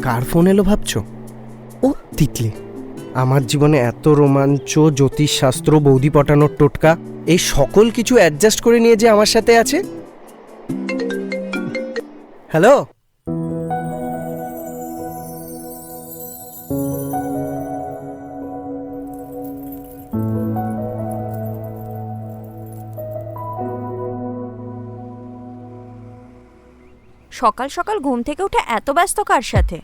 কার phone এলো ভাবছো? ও তিতলি। আমার জীবনে এত রোমাঞ্চ, জ্যোতিষশাস্ত্র, বৌদি পটানোর টোটকা, এই সকল কিছু অ্যাডজাস্ট করে নিয়ে যে আমার সাথে আছে। হ্যালো, সকাল সকাল ঘুম থেকে উঠে এত ব্যস্ত কার সাথে?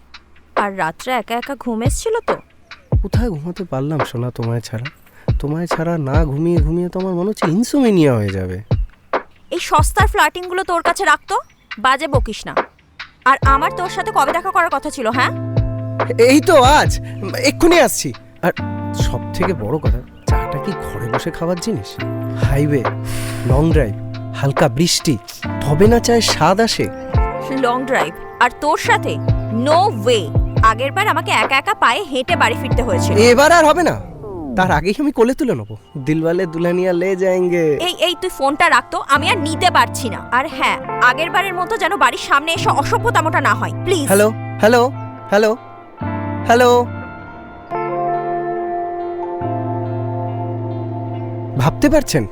আর রাত্রে একা একা ঘুম এসছিল তো? কোথায় ঘুমাতে পারলাম সোনা তোমায় ছাড়া? তোমায় ছাড়া না ঘুমিয়ে ঘুমিয়ে তো আমার মনে হচ্ছে ইনসোমেনিয়া হয়ে যাবে। এই সস্তার ফ্লার্টিংগুলো তোর কাছে রাখতো, বাজে বকিস না। আর আমার তোর সাথে কবে দেখা করার কথা ছিল? হ্যাঁ, এই তো আজ, এক্ষুনি আসছি। আর সব থেকে বড় কথা, চাটা কি ঘরে বসে খাবার জিনিস? হাইওয়ে, লং ড্রাইভ, হালকা বৃষ্টি, তবে না চায় স্বাদ আসে। লং ড্রাইভ আর তোর সাথে? No way. আগের বার আমাকে একা একা পায়ে হেঁটে বাড়ি ফিরতে হয়েছিল। এবার আর হবে না, তার আগেই আমি কোলে তুলে নেবো। দিলওয়ালে দুলহানিয়া লে যায়েঙ্গে। এই তুই ফোনটা রাখতো, আমি আর নিতে পারছি না। আর হ্যাঁ, আগের বারের মতো যেন বাড়ির সামনে এসে অসভ্যতামোটা না হয়, please. Hello hello hello hello. ভাবতে পারছেন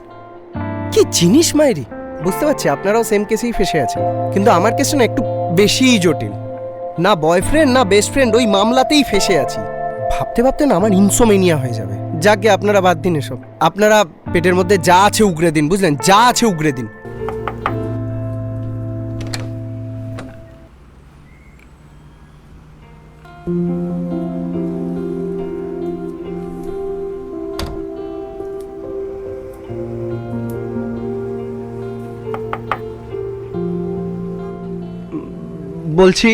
কি জিনিস মায়েরি? বুঝতে পারছি আপনারাও সেম কেসেই ফেসে আছেন, কিন্তু আমার কেসটা না একটু বেশিই জটিল। না বয়ফ্রেন্ড না বেস্ট ফ্রেন্ড, ওই মামলাতেই ফেসে আছি। ভাবতে ভাবতে না আমার ইনসোমেনিয়া হয়ে যাবে। যাকে আপনারা বাদ দিন এসব, আপনারা পেটের মধ্যে যা আছে উগরে দিন, বুঝলেন? যা আছে উগরে দিন। বলছি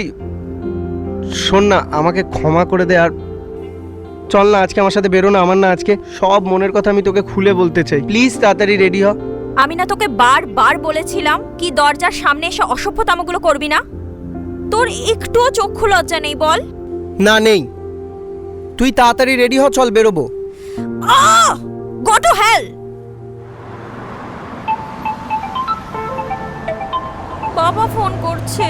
শোন না, আমাকে ক্ষমা করে দে। আর চল না, আজকে আমার সাথে বেরো না। আমার না আজকে সব মনের কথা আমি তোকে খুলে বলতে চাই। প্লিজ তাড়াতাড়ি রেডি হ। আমি না তোকে বারবার বলেছিলাম কি দরজার সামনে এসে অসভ্যতামগুলো করবি না? তোর একটুও চক্ষু লজ্জা নেই বল? না নেই। তুই তাড়াতাড়ি রেডি হ, চল বেরোবো। Go to hell. বাবা ফোন করছে।